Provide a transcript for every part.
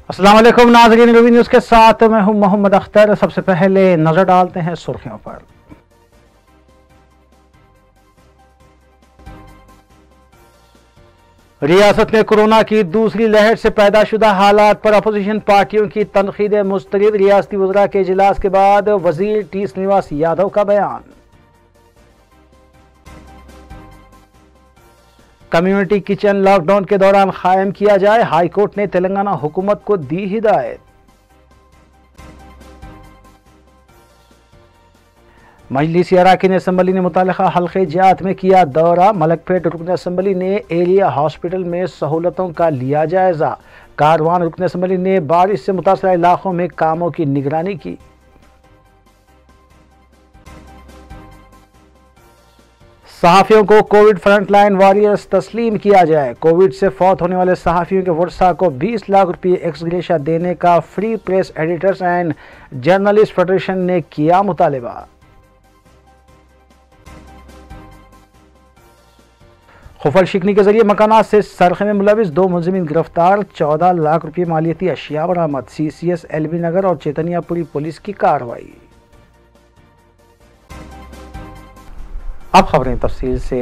अस्सलाम वालेकुम नाज़रीन, रूबी न्यूज़ के साथ मैं हूं मोहम्मद अख्तर। सबसे पहले नजर डालते हैं सुर्खियों पर। रियासत में कोरोना की दूसरी लहर से पैदाशुदा हालात पर अपोजिशन पार्टियों की तनकीद मुस्तरद। रियासती वज़रा के इजलास के बाद वजीर टी श्रीनिवास यादव का बयान। कम्युनिटी किचन लॉकडाउन के दौरान कायम किया जाए, हाईकोर्ट ने तेलंगाना हुकूमत को दी हिदायत। मजलिसी अरकान असम्बली ने मुतल्लिका हल्के जात में किया दौरा। मलकपेट रुकन असम्बली ने एरिया हॉस्पिटल में सहूलतों का लिया जायजा। कारवान रुकन असम्बली ने बारिश से मुतासरा इलाकों में कामों की निगरानी की। सहाफ़ियों को कोविड फ्रंटलाइन वॉरियर्स तस्लीम किया जाए। कोविड से फौत होने वाले सहाफ़ियों के वर्सा को 20 लाख रुपये एक्सग्रेशिया देने का free press editors and journalist federation ने किया मुतालबा। खुफल शिकनी के जरिए मकानात से सरखे में मुलविस 2 मुलजिमीन गिरफ्तार। 14 लाख रुपये मालियती अशिया बरामद। CCS LB नगर और चैतन्यपुरी पुलिस की कार्रवाई। अब खबरें तफसील से।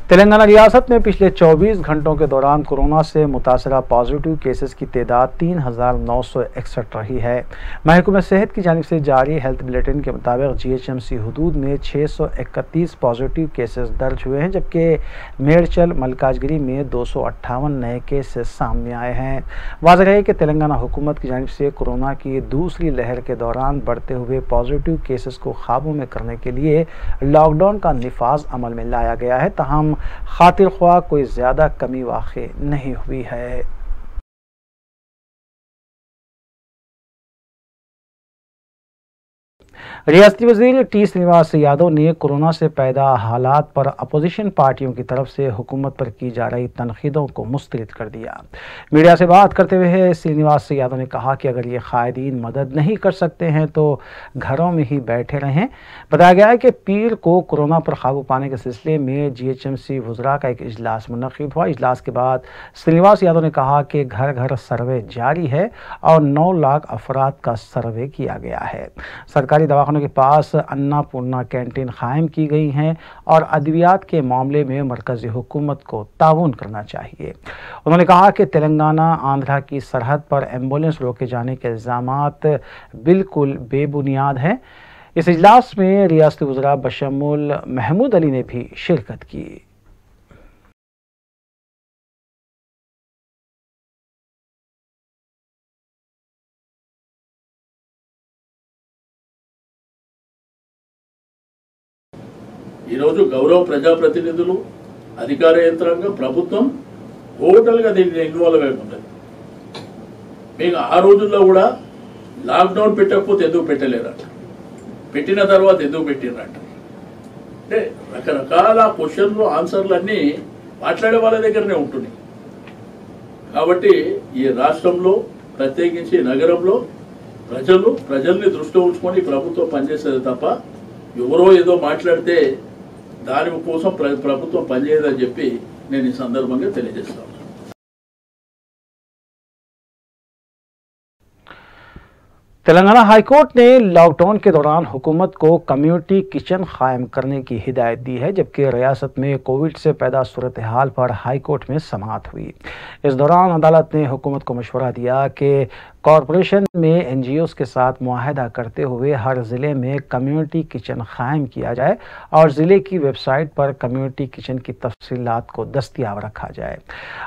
तेलंगाना रियासत में पिछले 24 घंटों के दौरान कोरोना से मुतासरा पॉजिटिव केसेस की तादाद 3961 रही है। महकमा सेहत की जानिब से जारी हेल्थ बुलेटिन के मुताबिक GHMC हदूद में 631 पॉजिटिव केसेस दर्ज हुए हैं, जबकि मेरचल मलकाजगिरी में 258 नए केसेस सामने आए हैं। वाज़ेह है कि तेलंगाना हुकूमत की जानिब से कोरोना की दूसरी लहर के दौरान बढ़ते हुए पॉजिटिव केसेस को काबू में करने के लिए लॉकडाउन का निफाज अमल में लाया गया है। तहम खातिर ख्वाह कोई ज्यादा कमी वाक़ई नहीं हुई है। रियासती वज़ीर टी श्रीनिवास यादव ने कोरोना से पैदा हालात पर अपोजिशन पार्टियों की तरफ से हुकूमत पर की जा रही तनकीदों को मुस्तरद कर दिया। मीडिया से बात करते हुए श्रीनिवास यादव ने कहा कि अगर ये कायदीन मदद नहीं कर सकते हैं तो घरों में ही बैठे रहें। बताया गया है कि पीर को कोरोना पर काबू पाने के सिलसिले में GHMC वज़रा का एक इजलास मुनक़िद हुआ। इजलास के बाद श्रीनिवास यादव ने कहा कि घर घर सर्वे जारी है और 9 लाख अफराद का सर्वे किया गया है। सरकारी दवाखानों के पास अन्नापूर्णा कैंटीन कायम की गई हैं और अद्वियात के मामले में मरकजी हुकूमत को ताउन करना चाहिए। उन्होंने कहा कि तेलंगाना आंध्रा की सरहद पर एम्बुलेंस रोके जाने के इल्ज़ामात बिल्कुल बेबुनियाद हैं। इस इजलास में रियासती वज़रा बशमुल महमूद अली ने भी शिरकत की। ఈరోజు గౌరవ ప్రజాప్రతినిధులు అధికార యంత్రాంగం ప్రభుత్వం టోటల్గా దీనికి ఇన్వాల్వ్ అయి ఉంటుంది. మీకు ఆ రోజుల్లో కూడా లాక్డౌన్ పెట్టకపోతే ఎందుకు పెట్టలేరట, పెట్టిన తర్వాత ఎందుకు పెట్టినరట అంటే రకరకాల క్వశ్చన్లు ఆన్సర్లు అన్నీ మాట్లాడే వాళ్ళ దగ్గరనే ఉంటున్నాయి. కాబట్టి ఈ రాష్ట్రంలో ప్రత్యేకించి నగరంలో ప్రజల్ని దృష్టిలో ఉంచుకొని ప్రభుత్వం పనిచేసేది తప్ప ఎవరో ఏదో మాట్లాడితే దాని కోసం ప్రభుత్వం పనిచేయదని చెప్పి నేను ఈ సందర్భంగా తెలియజేస్తాను. तेलंगाना हाईकोर्ट ने लॉकडाउन के दौरान हुकूमत को कम्युनिटी किचन कायम करने की हिदायत दी है, जबकि रियासत में कोविड से पैदा सूरत हाल पर हाईकोर्ट में समाअत हुई। इस दौरान अदालत ने हुकूमत को मशवरा दिया कि कॉरपोरेशन में NGOs के साथ मुआहदा करते हुए हर ज़िले में कम्युनिटी किचन कायम किया जाए और ज़िले की वेबसाइट पर कम्युनिटी किचन की तफसीलात को दस्तियाब रखा जाए।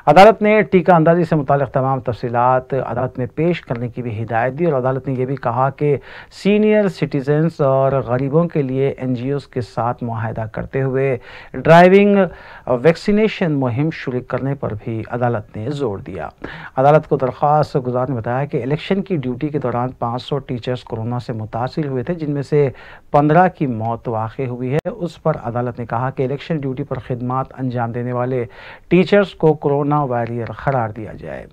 अदालत ने टीका अंदाजी से मुताल्लिक़ तमाम तफसीलात अदालत में पेश करने की भी हिदायत दी और अदालत ने यह भी कहा कि सीनियर सिटीजन्स और गरीबों के लिए NGOs के साथ मुआहदा करते हुए ड्राइविंग वैक्सीनेशन मुहिम शुरू करने पर भी अदालत ने जोर दिया। अदालत को दरख्वास्त गुजार ने बताया कि इलेक्शन की ड्यूटी के दौरान 500 टीचर्स कोरोना से मुतासिर हुए थे, जिनमें से 15 की मौत वाक़ई हुई है। उस पर अदालत ने कहा कि इलेक्शन ड्यूटी पर खिदमत अंजाम देने वाले टीचर्स को कोरोना वॉरियर करार दिया जाए।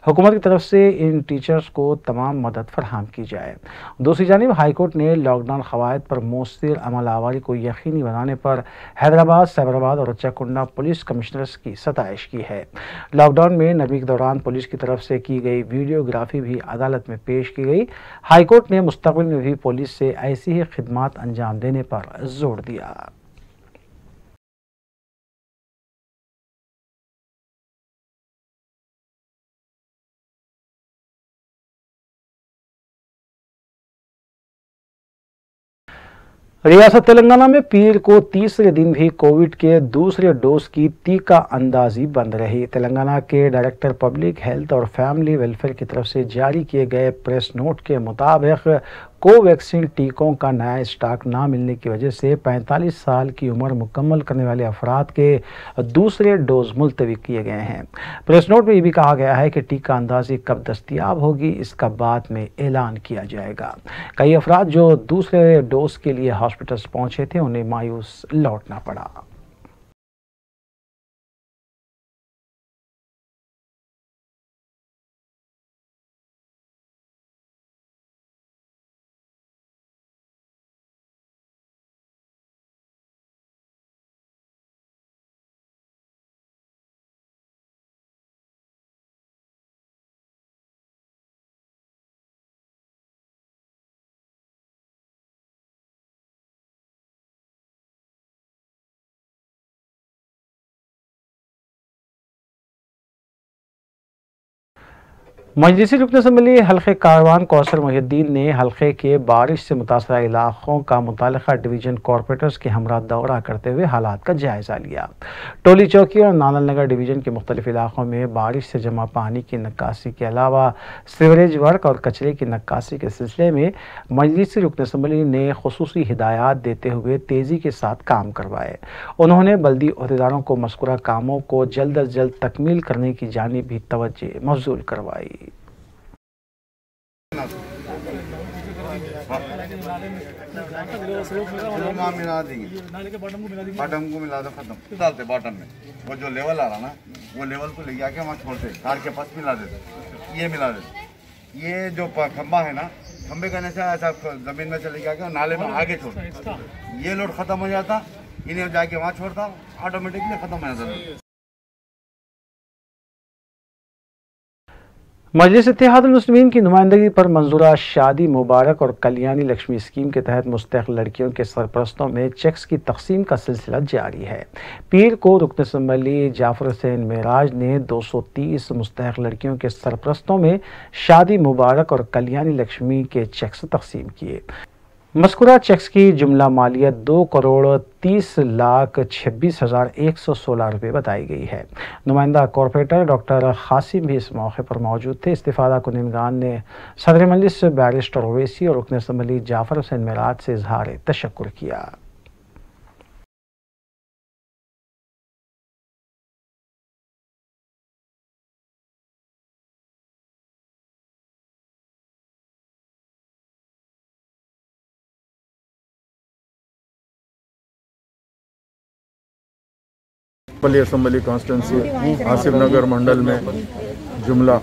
हुकूमत की तरफ से इन टीचर्स को तमाम मदद फराहम की जाए। दूसरी जानिब हाईकोर्ट ने लॉकडाउन क़वायद पर मौसर अमल आवारी को यकीनी बनाने पर हैदराबाद, साइबराबाद और रच्चाकुंडा पुलिस कमिश्नर्स की सताइश की है। लॉकडाउन में नरमी के दौरान पुलिस की तरफ से की गई वीडियोग्राफी भी अदालत में पेश की गई। हाईकोर्ट ने मुस्तकबिल में भी पुलिस से ऐसी ही खिदमत अंजाम देने पर जोर दिया। रियासत तेलंगाना में पीर को तीसरे दिन भी कोविड के दूसरे डोज की टीका अंदाजी बंद रही। तेलंगाना के डायरेक्टर पब्लिक हेल्थ और फैमिली वेलफेयर की तरफ से जारी किए गए प्रेस नोट के मुताबिक कोवैक्सीन टीकों का नया स्टॉक ना मिलने की वजह से 45 साल की उम्र मुकम्मल करने वाले अफराद के दूसरे डोज मुलतवी किए गए हैं। प्रेस नोट में ये भी कहा गया है कि टीका अंदाजी कब दस्तयाब होगी, इसका बाद में ऐलान किया जाएगा। कई अफराद जो दूसरे डोज के लिए हॉस्पिटल्स पहुंचे थे, उन्हें मायूस लौटना पड़ा। मजलिसी रुकन असम्बली हल्के कारवान कौसर मुहिद्दीन ने हल्के के बारिश से मुतासरा इलाकों का मुतालिका डिवीजन कॉरपोरेटर्स के हमरा दौरा करते हुए हालात का जायजा लिया। टोली चौकी और नानल नगर डिवीजन के मुख्तलिफ इलाकों में बारिश से जमा पानी की नक्कासी के अलावा सीवरेज वर्क और कचरे की नक्कासी के सिलसिले में मजलिसी रुकन असम्बली ने खुसूसी हिदायत देते हुए तेजी के साथ काम करवाए। उन्होंने बल्दी अहदेदारों को मज़कूरा कामों को जल्द अज जल्द तकमील करने की जानिब भी तवज्जो मबज़ूल करवाई। मिला देंगे, बॉटम को मिला दो, खत्म डालते बॉटम में। वो जो लेवल आ रहा ना, वो लेवल को ले जाके वहाँ छोड़ते, कार के पास मिला देते, ये मिला देते। ये जो खंबा है ना, खंबे का ऐसा ऐसा जमीन में चले जाके नाले में आगे छोड़ते, ये लोड खत्म हो जाता, इन्हें जाके वहाँ छोड़ता, ऑटोमेटिकली खत्म हो जाता। मजलिस इत्तेहादुल मुस्लिमीन की नुमाइंदगी पर मंजूरा शादी मुबारक और कल्याणी लक्ष्मी स्कीम के तहत मुस्तहक लड़कियों के सरपरस्तों में चेक्स की तकसीम का सिलसिला जारी है। पीर को रुकन असम्बली जाफर हुसैन मेराज ने 230 मुस्तहक लड़कियों के सरपरस्तों में शादी मुबारक और कल्याणी लक्ष्मी के चेक्स तकसीम किए। मज़कूरा चेक्स की जुमला मालियत 2,30,26,116 रुपये बताई गई है। नुमाइंदा कॉरपोरेटर डॉक्टर खासिम भी इस मौके पर मौजूद थे। इस्तिफ़ादा कुनिंदगान ने सदर मजलिस बैरिस्टर ओवैसी और रुकन असम्बली जाफर हुसैन मेराज से इजहार तशक्कुर किया। असम्बली कॉन्स्टिट्यूंसी आसिफ नगर मंडल में जुमला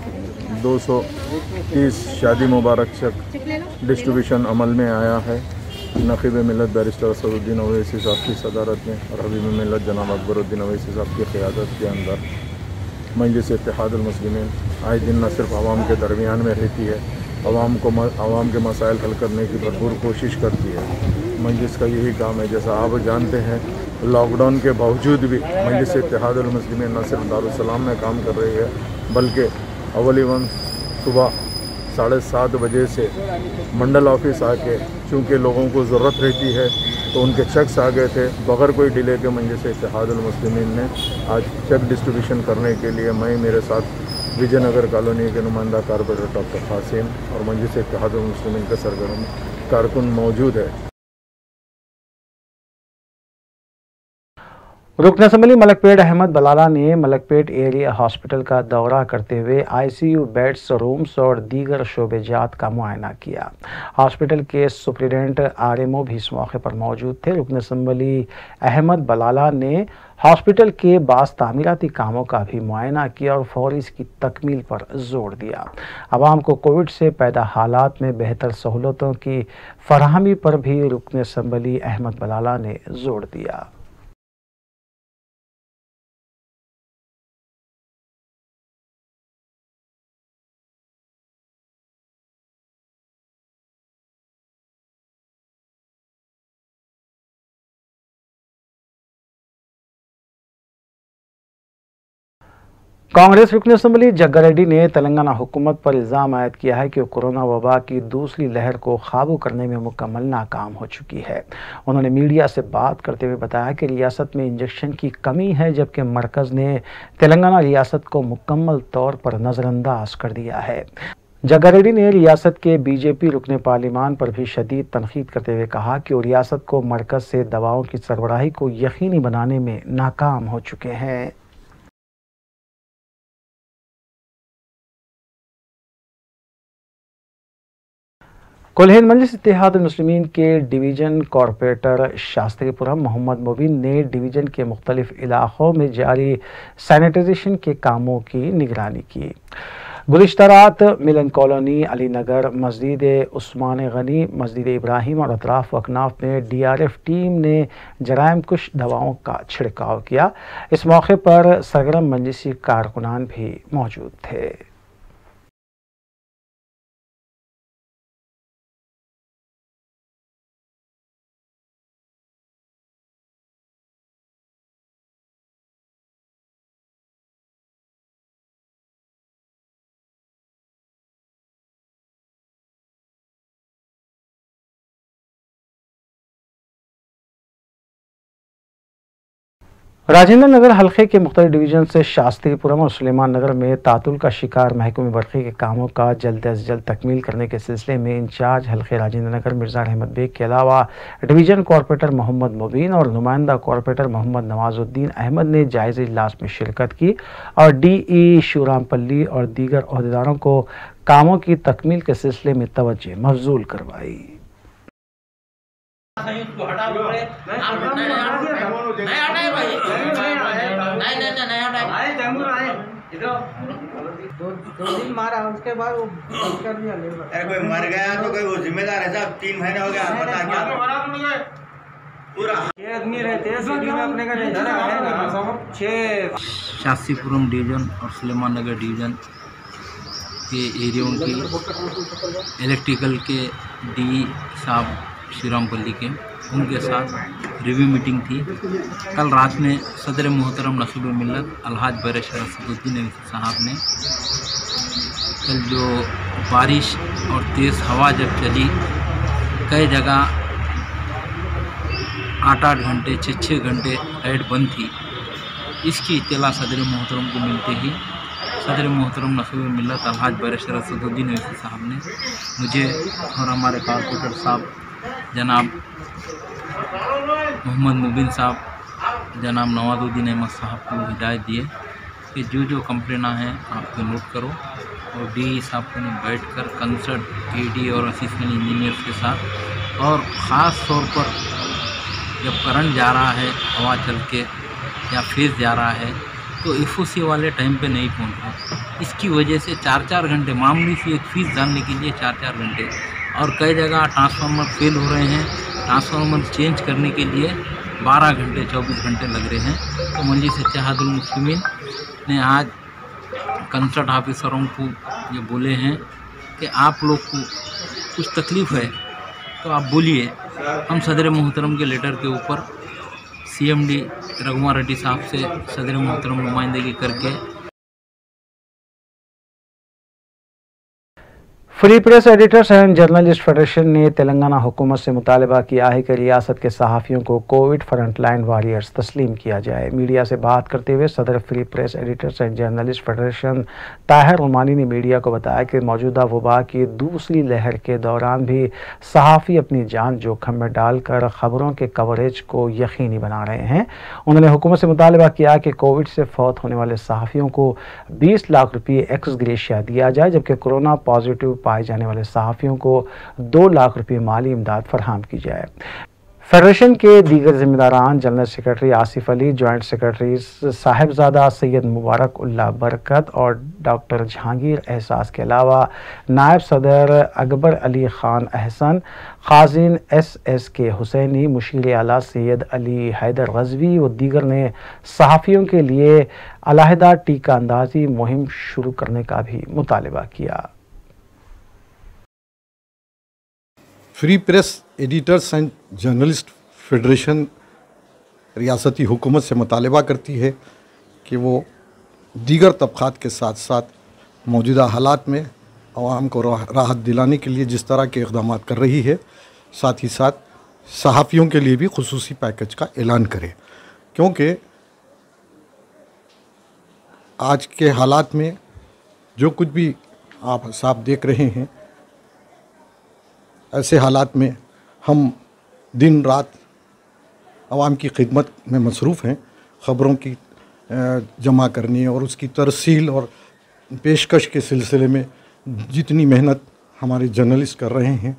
230 शादी मुबारक चेक डिस्ट्रीब्यूशन अमल में आया है। नक़ीब मिलत बैरिस्टर असदुद्दीन ओवैसी साहब की सदारत में और हबीब मिलत जनाब अकबरुद्दीन ओवैसी साहब की क़यादत के अंदर मजलिस इत्तेहादुल मुस्लिमीन आए दिन न सिर्फ आवाम के दरमियान में रहती है, आवाम के मसाइल हल करने की भरपूर कोशिश करती है। मजलिस का यही काम है। जैसा आप जानते हैं, लॉकडाउन के बावजूद भी मजलिस इत्तेहादुल मुस्लिमीन न सिर्फ दारुस्सलाम में काम कर रही है, बल्कि अव्वल सुबह 7:30 बजे से मंडल ऑफिस आके, चूँकि लोगों को ज़रूरत रहती है तो उनके चेक्स आ गए थे। बगैर कोई डिले के मजलिस इत्तेहादुल मुस्लिमीन ने आज चेक डिस्ट्रीब्यूशन करने के लिए मैं, मेरे साथ विजयनगर कॉलोनी के नुमाइंदा कॉरपोरेटर डॉक्टर खासिम और मजलिस इत्तेहादुल मुस्लिमीन के सरगर्म कारकुन मौजूद है। रुकन असम्बली मलकपेट अहमद बलाला ने मलकपेट एरिया हॉस्पिटल का दौरा करते हुए आईसीयू बेड्स, रूम्स और दीगर शोबेजात का मुआयना किया। हॉस्पिटल के सुप्रिटेंडेंट आरएमओ भी इस मौके पर मौजूद थे। रुकन असम्बली अहमद बलाला ने हॉस्पिटल के बास तामीराती कामों का भी मुआयना किया और फौरी इसकी तकमील पर जोर दिया। आवाम को कोविड से पैदा हालात में बेहतर सहूलतों की फराहमी पर भी रुकन असम्बली अहमद बलाला ने जोर दिया। कांग्रेस रुकन असम्बली जग्गा रेड्डी ने तेलंगाना हुकूमत पर इल्ज़ाम आयद किया है कि वो कोरोना वबा की दूसरी लहर को काबू करने में मुकम्मल नाकाम हो चुकी है। उन्होंने मीडिया से बात करते हुए बताया कि रियासत में इंजेक्शन की कमी है, जबकि मरकज़ ने तेलंगाना रियासत को मुकम्मल तौर पर नज़रअंदाज कर दिया है। जग्गा रेड्डी ने रियासत के बीजेपी रुकन पार्लिमान पर भी शदीद तनकीद करते हुए कहा कि वो रियासत को मरकज़ से दवाओं की सरबराही को यकीनी बनाने में नाकाम हो चुके हैं। कुल हिंद मजलिस इत्तेहाद मुस्लिमीन के डिवीज़न कॉरपोरेटर शास्त्रीपुरम मोहम्मद मुबीन ने डिवीज़न के मुख्तलिफ इलाक़ों में जारी सैनिटाइजेशन के कामों की निगरानी की। गुज़िश्ता रात मिलन कॉलोनी, अली नगर, मस्जिद उस्मान गनी, मस्जिद इब्राहिम और अतराफ अकनाफ में DRF टीम ने जराइम कुश दवाओं का छिड़काव किया। इस मौके पर सरगर्म मजलिसी कारकुनान भी मौजूद थे। राजेंद्र नगर हल्के के मुख्तलिफ डिवीज़न से शास्त्रीपुरम और सुलेमान नगर में तातुल का शिकार महकमे बरक़ी के कामों का जल्द अज जल्द तकमील करने के सिलसिले में इंचार्ज हल्के राजेंद्र नगर मिर्ज़ा अहमद बेग के अलावा डिवीज़न कॉरपोरेटर मोहम्मद मुबीन और नुमाइंदा कॉरपोरेटर मोहम्मद नवाजुद्दीन अहमद ने जायज़ा इजलास में शिरकत की और DE शिवरामपल्ली और दीगर अहदेदारों को कामों की तकमील के सिलसिले में तवज्जो मबजूल करवाई। दो दिन मारा, उसके बाद वो कर दिया। कोई मर गया तो कोई वो जिम्मेदार है साहब। 3 महीने हो गया, पता क्या पूरा 6 आदमी रहते हैं सिटी में अपने का नहीं। 6 शास्त्रीपुरम डिवीज़न और सुलेमान नगर डिवीज़न के एरियाओं की इलेक्ट्रिकल के DE साहब शिवरामपल्ली के उनके साथ रिव्यू मीटिंग थी। कल रात में सदर मोहतरम नसूब मिल्लत अलहाज बैरिस्टर असदुद्दीन साहब ने कल जो बारिश और तेज़ हवा जब चली, कई जगह 8-8 घंटे 6-6 घंटे लाइट बंद थी। इसकी इत्तला सदर मोहतरम को मिलते ही सदर मोहतरम नसूब मिल्लत अलहाज बैरिस्टर असदुद्दीन साहब ने मुझे और हमारे कॉरपोरेटर साहब जनाब मोहम्मद मुबीन साहब, जनाब नवाजुद्दीन अहमद साहब को हिदायत दिए कि जो कंप्लेना हैं आपको नोट करो और DE साहब को बैठकर कंसर्ट AD और असिस्टेंट इंजीनियर्स के साथ, और ख़ास तौर पर जब करंट जा रहा है, हवा चल के या फेज़ जा रहा है तो FOC वाले टाइम पे नहीं पहुँचते। इसकी वजह से 4-4 घंटे, मामूली सी एक फीस जानने के लिए 4-4 घंटे, और कई जगह ट्रांसफार्मर फेल हो रहे हैं, ट्रांसफार्मर चेंज करने के लिए 12 घंटे 24 घंटे लग रहे हैं। तो मजलिस इत्तेहादुल मुस्लिमीन ने आज कंसर्ट ऑफिसरों को ये बोले हैं कि आप लोग को कुछ तकलीफ़ है तो आप बोलिए। हम सदर मोहतरम के लेटर के ऊपर CMD रघुमा रेड्डी साहब से सदर मोहतरम नुमाइंदगी करके free press editors and journalist federation ने तेलंगाना हुकूमत से मुतालबा किया है कि रियासत के सहाफ़ियों को कोविड फ्रंटलाइन वॉरियर्स तस्लीम किया जाए। मीडिया से बात करते हुए सदर free press editors and journalist federation Tahir Umani ने मीडिया को बताया कि मौजूदा वबा की दूसरी लहर के दौरान भी सहाफ़ी अपनी जान जोखिम में डालकर ख़बरों के कवरेज को यकीनी बना रहे हैं। उन्होंने हुकूमत से मुतालबा किया कि कोविड से फौत होने वाले सहाफ़ियों को 20 लाख रुपये एक्स ग्रेशिया दिया जाए, जबकि कोरोना पॉजिटिव पाए जाने वाले सहाफ़ियों को 2 लाख रुपये माली इमदाद फरहम की जाए। फेडरेशन के दीगर जिम्मेदारान general secretary Asif Ali, joint secretary Sahibzada Syed Mubarak Ullah Barkat और डॉक्टर जहांगीर एहसास के अलावा नायब सदर अकबर अली ख़ान अहसन, खाजिन SSK हुसैनी, मुशीर आला सैयद अली हैदर गजवी व दीगर ने सहाफ़ियों के लिए अलहदा टीका अंदाजी मुहिम शुरू करने का भी मुतालबा किया। Free press editors and journalist federation रियासती हुकूमत से मुतालबा करती है कि वो दीगर तबक़ात के साथ साथ मौजूदा हालात में आवाम को राहत दिलाने के लिए जिस तरह के इक़दाम कर रही है, साथ ही साथ सहाफ़ियों के लिए भी खुसूसी पैकेज का ऐलान करे, क्योंकि आज के हालात में जो कुछ भी आप साफ देख रहे हैं, ऐसे हालात में हम दिन रात आवाम की खिदमत में मसरूफ़ हैं। ख़बरों की जमा करने और उसकी तरसील और पेशकश के सिलसिले में जितनी मेहनत हमारे जर्नलिस्ट कर रहे हैं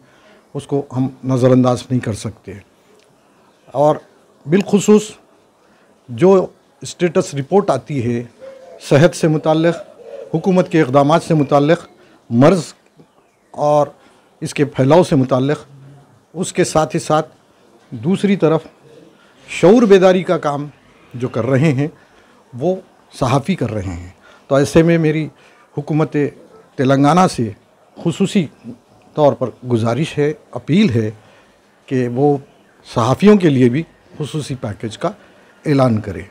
उसको हम नज़रअंदाज नहीं कर सकते। और बिलखुसूस जो स्टेटस रिपोर्ट आती है सेहत से मुताल्लिक़, हुकूमत के इक़दामात से मुताल्लिक़, मर्ज़ और इसके फैलाव से मुताल्लिक़, उसके साथ ही साथ दूसरी तरफ शऊर बेदारी का काम जो कर रहे हैं वो सहाफ़ी कर रहे हैं। तो ऐसे में मेरी हुकूमत तेलंगाना से खुसूसी तौर पर गुजारिश है, अपील है कि वो सहाफ़ियों के लिए भी खुसूसी पैकेज का ऐलान करें।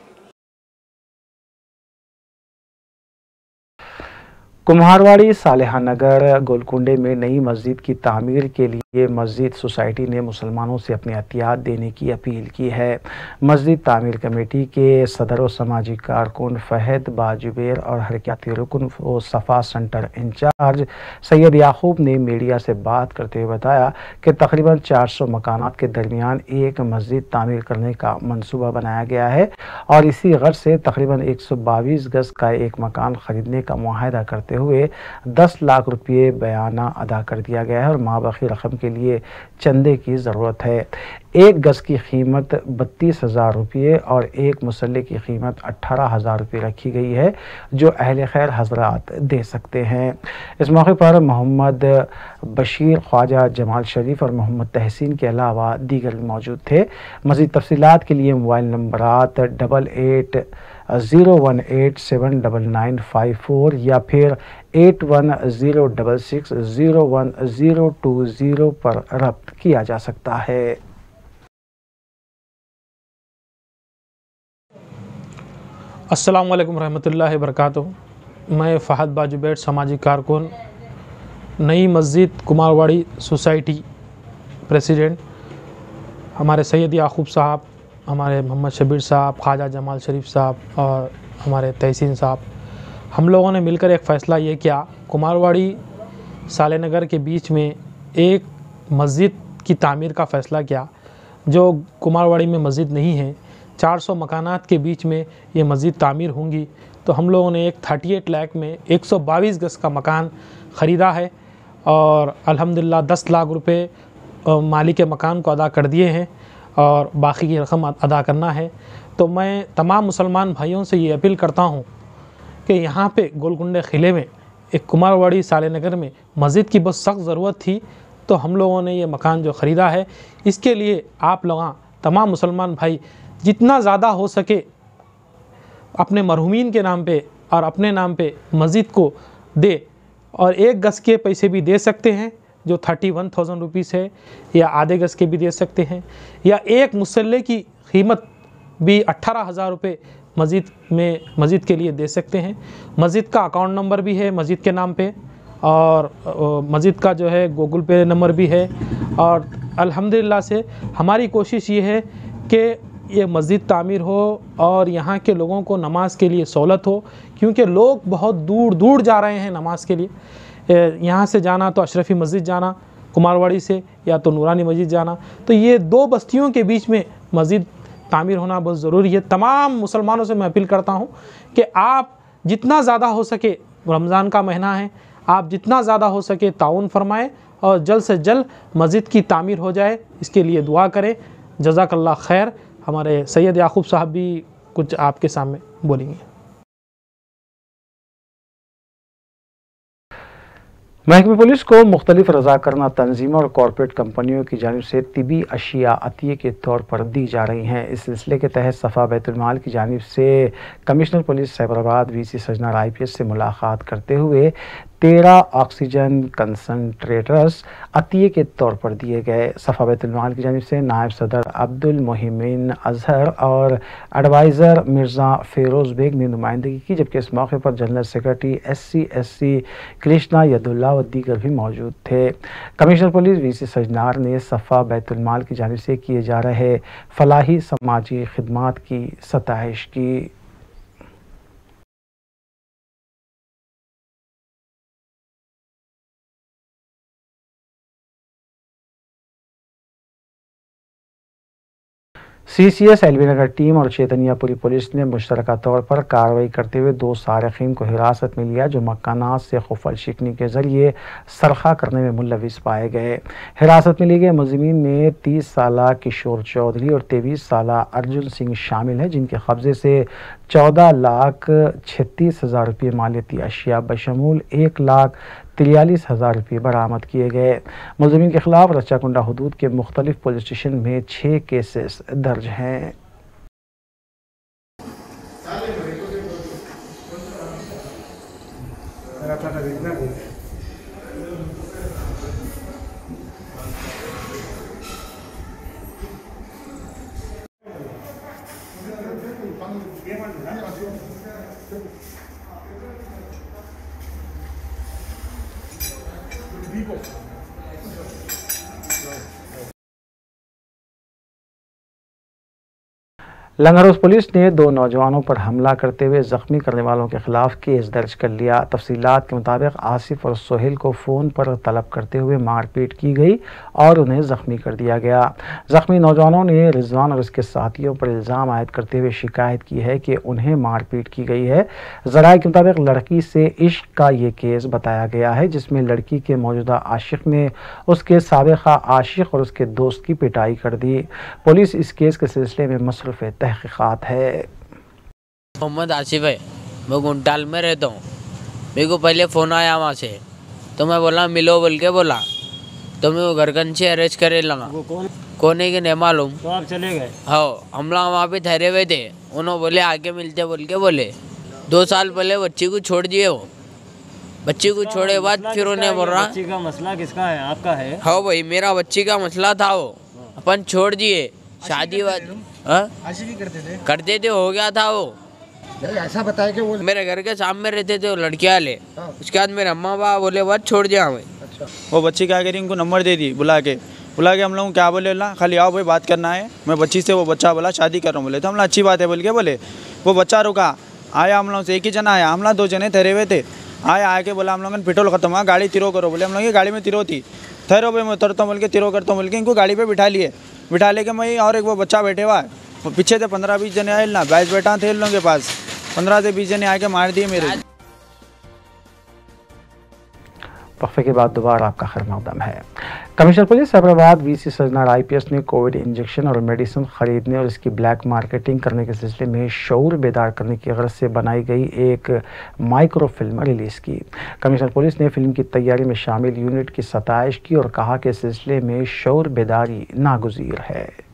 कुम्हारवाड़ी सालेहा नगर गोलकुंडे में नई मस्जिद की तामीर के लिए मस्जिद सोसाइटी ने मुसलमानों से अपनी एहतियात देने की अपील की है। मस्जिद तामीर कमेटी के सदर व समाजी कारकुन फ़हद बाजुबेर और हरकती रुकन व सफ़ा सेंटर इंचार्ज सैयद याकूब ने मीडिया से बात करते हुए बताया कि तकरीबन 400 मकानात के दरमियान एक मस्जिद तामीर करने का मंसूबा बनाया गया है और इसी गर्ज से तकरीबन 122 गज़ का एक मकान ख़रीदने का मुआहदा करते हुए 10 लाख रुपये बयाना अदा कर दिया गया है और माबाकी रकम के लिए चंदे की ज़रूरत है। एक गज़ की कीमत 32,000 रुपये और एक मुसल्ले की कीमत 18,000 रुपये रखी गई है, जो अहले खैर हजरात दे सकते हैं। इस मौके पर मोहम्मद बशीर, ख्वाजा जमाल शरीफ और मोहम्मद तहसीन के अलावा दीगर मौजूद थे। मज़ीद तफसीलात के लिए मोबाइल नंबरात 8801879954 या फिर 8106601020 पर रब्त किया जा सकता है। अस्सलाम वालेकुम रहमतुल्लाहि व बरकातुहू। मैं फ़हद बाजुबेर, समाजी कारकुन, नई मस्जिद कुमारवाड़ी सोसाइटी प्रेसिडेंट, हमारे सैयद याकूब साहब, हमारे मोहम्मद शबीर साहब, ख्वाजा जमाल शरीफ साहब और हमारे तहसीन साहब, हम लोगों ने मिलकर एक फ़ैसला ये किया, कुमारवाड़ी सालेनगर के बीच में एक मस्जिद की तामीर का फ़ैसला किया। जो कुमारवाड़ी में मस्जिद नहीं है, 400 मकानात के बीच में ये मस्जिद तामीर होंगी, तो हम लोगों ने एक 38 लाख में 122 गज़ का मकान ख़रीदा है और अल्हम्दुलिल्लाह 10 लाख रुपए मालिक के मकान को अदा कर दिए हैं और बाकी की रकम अदा करना है। तो मैं तमाम मुसलमान भाइयों से ये अपील करता हूँ कि यहाँ पे गोलकुंडे क़िले में एक कुमारवाड़ी सालेनगर में मस्जिद की बहुत सख्त ज़रूरत थी, तो हम लोगों ने ये मकान जो ख़रीदा है, इसके लिए आप लोग तमाम मुसलमान भाई जितना ज़्यादा हो सके अपने मरहूमीन के नाम पे और अपने नाम पे मस्जिद को दे, और एक गज़ के पैसे भी दे सकते हैं जो 31,000 रुपीज़ है, या आधे गज़ के भी दे सकते हैं, या एक मुसल्ले की कीमत भी 18,000 रुपये मस्जिद के लिए दे सकते हैं। मस्जिद का अकाउंट नंबर भी है मस्जिद के नाम पे, और मस्जिद का जो है गूगल पे नंबर भी है। और अल्हम्दुलिल्लाह से हमारी कोशिश ये है कि ये मस्जिद तामीर हो और यहाँ के लोगों को नमाज के लिए सहूलत हो, क्योंकि लोग बहुत दूर दूर जा रहे हैं नमाज के लिए। यहाँ से जाना तो अशरफी मस्जिद जाना, कुमारवाड़ी से या तो नूरानी मस्जिद जाना, तो ये दो बस्तियों के बीच में मस्जिद तामीर होना बहुत ज़रूरी है। तमाम मुसलमानों से मैं अपील करता हूँ कि आप जितना ज़्यादा हो सके, रमज़ान का महीना है, आप जितना ज़्यादा हो सके ताउन फरमाएँ और जल्द से जल्द मस्जिद की तामीर हो जाए, इसके लिए दुआ करें। जज़ाकल्लाह खैर। हमारे सैयद याकूब साहब भी कुछ आपके सामने बोलेंगे। महकमे पुलिस को मुख्तलिफ रज़ाकरना तंजीमों और कॉरपोरेट कंपनियों की जानिब से तिबी अशिया अतिये के तौर पर दी जा रही हैं। इस सिलसिले के तहत सफ़ा बैतुल-माल की जानिब से commissioner police Cyberabad VC Sajjanar IPS से मुलाकात करते हुए 13 ऑक्सीजन कंसनट्रेटर्स अतिये के तौर पर दिए गए। सफ़ा बैतुल-माल की जानिब से नायब सदर अब्दुल मोहिमीन अजहर और एडवाइज़र मिर्ज़ा फ़िरोज़ बेग ने नुमाइंदगी की, जबकि इस मौके पर general secretary SC Krishna Yadulla व दीगर भी मौजूद थे। कमिश्नर पुलिस वीसी सजनार ने सफ़ा बैतुल-माल की जानिब से किए जा रहे फलाही समाजी खिदमात की सताइश की। CCS एलबी नगर टीम और चेतनियापुरी पुलिस ने मुश्तरका तौर पर कार्रवाई करते हुए 2 सारिकीन को हिरासत में लिया, जो मकानात से खुफल शिकनी के जरिए सरखा करने में मुलविस पाए गए। हिरासत में लिए गए मुलजिमीन में 30 साला किशोर चौधरी और 23 साला अर्जुन सिंह शामिल हैं, जिनके कब्जे से 14,36,000 रुपये मालियती अशिया बशमूल 1,43,000 रुपये बरामद किए गए। मुलजिमीन के खिलाफ रच्चाकुंडा हुदूद के मुख्तलिफ पुलिस स्टेशन में 6 केसेस दर्ज हैं। लंगरौस पुलिस ने 2 नौजवानों पर हमला करते हुए जख्मी करने वालों के खिलाफ केस दर्ज कर लिया। तफसीलात के मुताबिक आसिफ और सोहेल को फ़ोन पर तलब करते हुए मारपीट की गई और उन्हें ज़ख्मी कर दिया गया। ज़ख्मी नौजवानों ने रिजवान और उसके साथियों पर इल्ज़ाम आयद करते हुए शिकायत की है कि उन्हें मारपीट की गई है। ज़राए के मुताबिक लड़की से इश्क का ये केस बताया गया है, जिसमें लड़की के मौजूदा आशिक ने उसके साबिक़ा आशिक और उसके दोस्त की पिटाई कर दी। पुलिस इस केस के सिलसिले में मसरूफ़ तहक़ीक़ात है। मोहम्मद आसिफ है, मैं गुंटाल में रहता हूँ। मेरे को पहले फ़ोन आया वहाँ से, तो मैं बोला मिलो बोल के बोला, तो मैं वो घरकन से अरेस्ट करे लगा। कौन है कि नहीं मालूम। तो आप चले गए? हाँ, हम लोग वहाँ पे ठहरे हुए थे। उन्होंने बोले आके मिलते बोल के बोले। 2 साल पहले बच्ची को छोड़ दिए वो। बच्ची को छोड़े बाद फिर उन्हें बोल रहा बच्ची का मसला किसका है? आपका है? हाँ भाई, मेरा बच्ची का मसला था। वो अपन छोड़ दिए, शादी करते थे, हो गया था वो। ऐसा बताया कि वो मेरे घर के सामने रहते थे वो लड़कियाँ वाले। उसके बाद मेरे अम्मा बाबा बोले बात छोड़ दिया हमें। अच्छा। वो बच्ची क्या करी, उनको नंबर दे दी, बुला के हम लोग क्या बोले ना, खाली आओ भाई बात करना है। मैं बच्ची से, वो बच्चा बोला शादी कर रहा हूँ। बोले तो हम लोग अच्छी बात है बोल के बोले। वो बच्चा रुका, आया हम लोग से, एक ही जना आया, हम लोग 2 जने ठहरे हुए थे। आके बोला हम लोगों ने पेट्रोल खत्म हुआ, गाड़ी तिरो करो। बोले हम लोग की गाड़ी में तिरो थी। ठहरो भाई मैं उतरता हूँ बोल के, तिरो करता हूँ बोल के इनको गाड़ी पे बिठा लेके मैं और एक वो बच्चा बैठे हुआ है। पीछे से 15-20 जने आए ना, बैच बैठा थे इन लोगों के पास। 15 से 20 जने आके मार दिए मेरे। वक्फे के बाद दोबारा आपका खैर मकदम है। Commissioner police Cyberabad VC Sajjanar IPS ने कोविड इंजेक्शन और मेडिसिन खरीदने और इसकी ब्लैक मार्केटिंग करने के सिलसिले में शऊर बेदार करने की गरज से बनाई गई एक माइक्रो फिल्म रिलीज़ की। कमिश्नर पुलिस ने फिल्म की तैयारी में शामिल यूनिट की सताइश की और कहा कि इस सिलसिले में शऊर बेदारी नागुज़ीर है।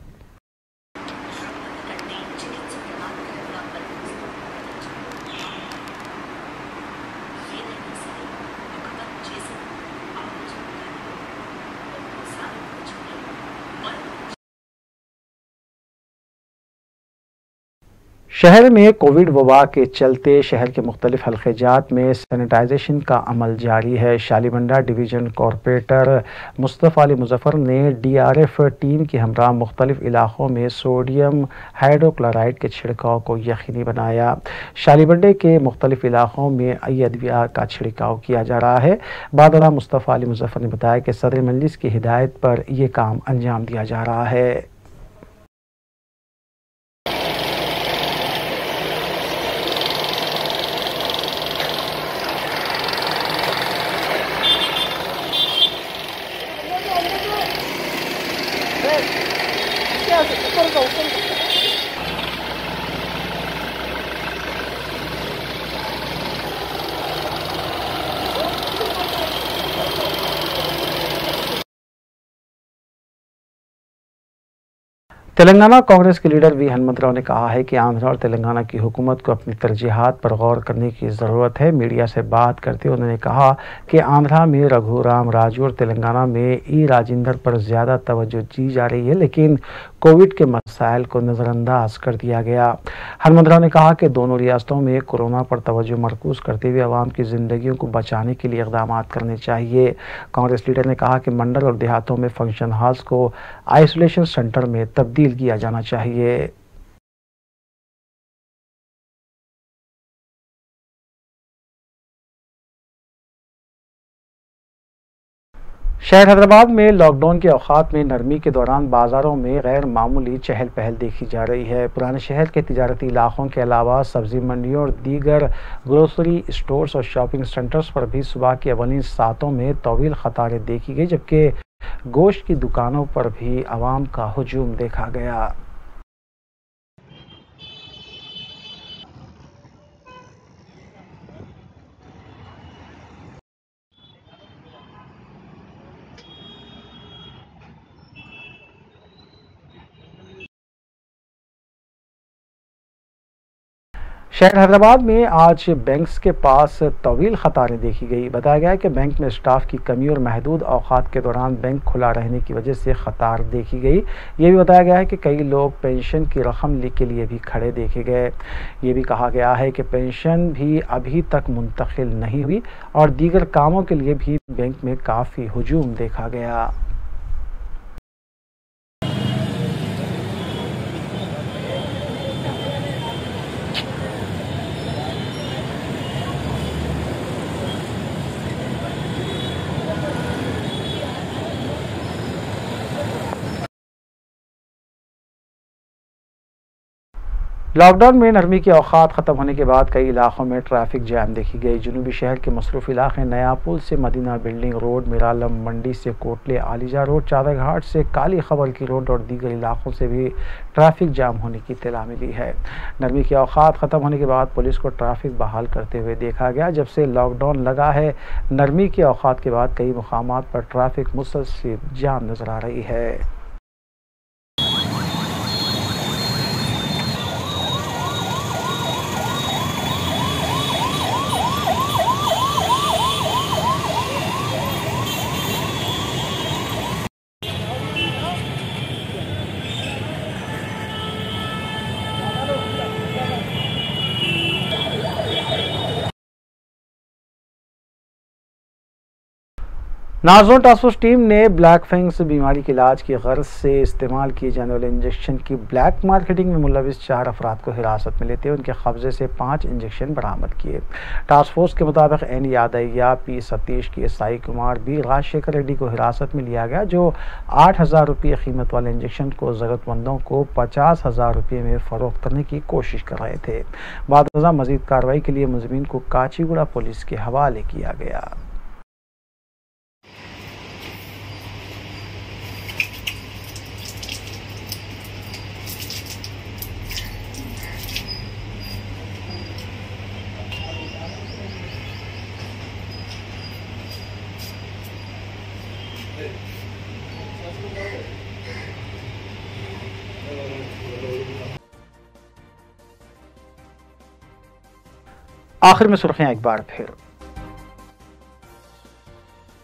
शहर में कोविड वबा के चलते शहर के मुख्तलिफ हल्क़ेजात में सैनिटाइजेशन का अमल जारी है। शालीबंडा डिवीज़न कॉरपोरेटर मुस्तफ़ा अली मुज़फ़्फ़र ने DRF टीम के हमरा मुख्तलिफ इलाक़ों में सोडियम हाइड्रोक्लोराइड के छिड़काव को यकीनी बनाया। शालीबंडे के मुख्तलिफ इलाक़ों में अद्विया का छिड़काव किया जा रहा है। बादला मुस्तफ़ा अली मुज़फ़्फ़र ने बताया कि सदर मजलिस की हिदायत पर यह काम अंजाम दिया जा रहा है। तेलंगाना कांग्रेस के लीडर वी हनुमंतराव ने कहा है कि आंध्र और तेलंगाना की हुकूमत को अपनी तरजीहात पर गौर करने की ज़रूरत है। मीडिया से बात करते हुए उन्होंने कहा कि आंध्रा में रघुराम राजू और तेलंगाना में ई राजेंद्र पर ज़्यादा तवज्जो दी जा रही है, लेकिन कोविड के मसाइल को नज़रअंदाज कर दिया गया। हनुमंतराव ने कहा कि दोनों रियासतों में कोरोना पर तवज्जो मरकूज़ करते हुए आवाम की ज़िंदगियों को बचाने के लिए इक़दाम करने चाहिए। कांग्रेस लीडर ने कहा कि मंडल और देहातों में फंक्शन हॉल्स को आइसोलेशन सेंटर में तब्दील किया जाना चाहिए। शहर हैदराबाद में लॉकडाउन के औकात में नरमी के दौरान बाज़ारों में गैर मामूली चहल पहल देखी जा रही है। पुराने शहर के तिजारती इलाकों के अलावा सब्जी मंडियों और दीगर ग्रोसरी स्टोर्स और शॉपिंग सेंटर्स पर भी सुबह की अवलिन सातों में तवील कतारें देखी गई, जबकि गोश्त की दुकानों पर भी आवाम का हुजूम देखा गया। शहर हैदराबाद में आज बैंक्स के पास तवील कतारें देखी गई। बताया गया है कि बैंक में स्टाफ की कमी और महदूद औकात के दौरान बैंक खुला रहने की वजह से कतार देखी गई। ये भी बताया गया है कि कई लोग पेंशन की रकम के लिए भी खड़े देखे गए। ये भी कहा गया है कि पेंशन भी अभी तक मुंतकिल नहीं हुई और दीगर कामों के लिए भी बैंक में काफ़ी हुजूम देखा गया। लॉकडाउन में नरमी की औकात ख़त्म होने के बाद कई इलाकों में ट्रैफिक जैम देखी गई। जनूबी शहर के मसरूफ़ इलाके नया पुल से मदीना बिल्डिंग रोड, मिरालम मंडी से कोटले आलिजा रोड, चादर घाट से काली खबर की रोड और दीगर इलाकों से भी ट्रैफिक जाम होने की इत्तला मिली है। नरमी की औकात ख़त्म होने के बाद पुलिस को ट्रैफिक बहाल करते हुए देखा गया। जब से लॉकडाउन लगा है, नरमी की औकात के बाद कई मुकामात पर ट्रैफिक मुसलसल जाम नज़र आ रही है। नाज़ोन टास्क फोर्स टीम ने ब्लैक फंगस बीमारी के इलाज की गर्ज से इस्तेमाल किए जाने वाले इंजेक्शन की ब्लैक मार्केटिंग में मुलविस 4 अफराद को हिरासत में लेते हुए उनके कब्जे से 5 इंजेक्शन बरामद किए। टास्क फोर्स के मुताबिक एन यादయ్య, पी सतीश, के साई कुमार, बी राजशेखर रेड्डी को हिरासत में लिया गया, जो 8,000 रुपये कीमत वाले इंजेक्शन को ज़रूरतमंदों को 50,000 रुपये में फ़रोख्त करने की कोशिश कर रहे थे। बाद मज़ीद कार्रवाई के लिए मुलज़िमीन को काचीगुड़ा पुलिस के हवाले किया गया। आखिर में सुर्खियां एक बार फिर।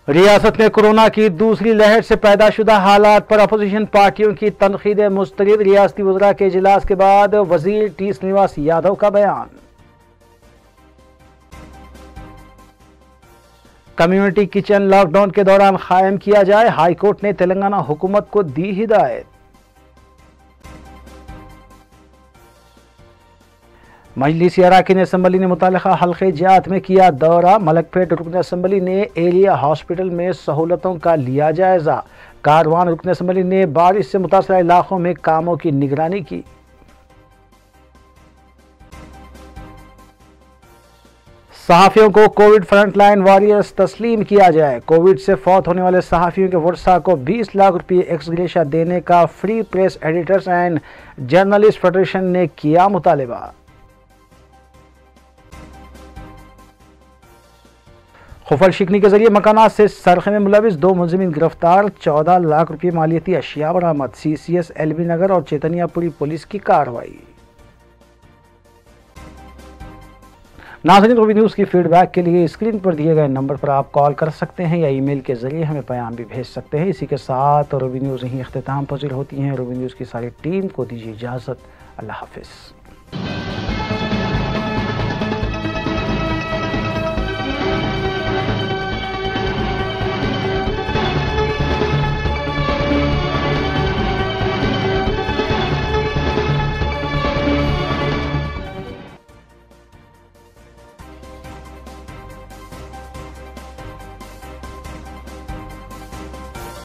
रियासत में कोरोना की दूसरी लहर से पैदाशुदा हालात पर अपोजिशन पार्टियों की तनकीदें मुस्तरद। रियासती वज़रा के इजलास के बाद वजीर टी श्रीनिवास यादव का बयान। कम्युनिटी किचन लॉकडाउन के दौरान कायम किया जाए, हाई कोर्ट ने तेलंगाना हुकूमत को दी हिदायत। मजलिसी अराकीन असम्बली ने मुतालिका हल्के जात में किया दौरा। मलकपेट रुकन असम्बली ने एरिया हॉस्पिटल में सहूलतों का लिया जायजा। कारवान रुकन असम्बली ने बारिश से मुतासरा इलाकों में कामों की निगरानी की। सहाफ़ियों को कोविड फ्रंटलाइन वॉरियर्स तस्लीम किया जाए। कोविड से फौत होने वाले सहाफ़ियों के वर्सा को 20 लाख रुपये एक्सग्रेशिया देने का free press editors and journalist federation ने किया मुतालबा। खुफल शिकनी के जरिए मकानात से सरखे में मुलविस 2 मुलजिमीन गिरफ्तार। 14 लाख रुपये मालियती अशिया बरामद। CCS LB नगर और चैतन्यापुरी पुलिस की कार्रवाई। नाज़रीन, रूबी न्यूज़ की फीडबैक के लिए स्क्रीन पर दिए गए नंबर पर आप कॉल कर सकते हैं या ईमेल के जरिए हमें पैगाम भी भेज सकते हैं। इसी के साथ रूबी न्यूज़ यहीं इख्तिताम पजीर होती हैं। रूबी न्यूज़ की सारी टीम को दीजिए इजाज़त। अल्लाह हाफिज़।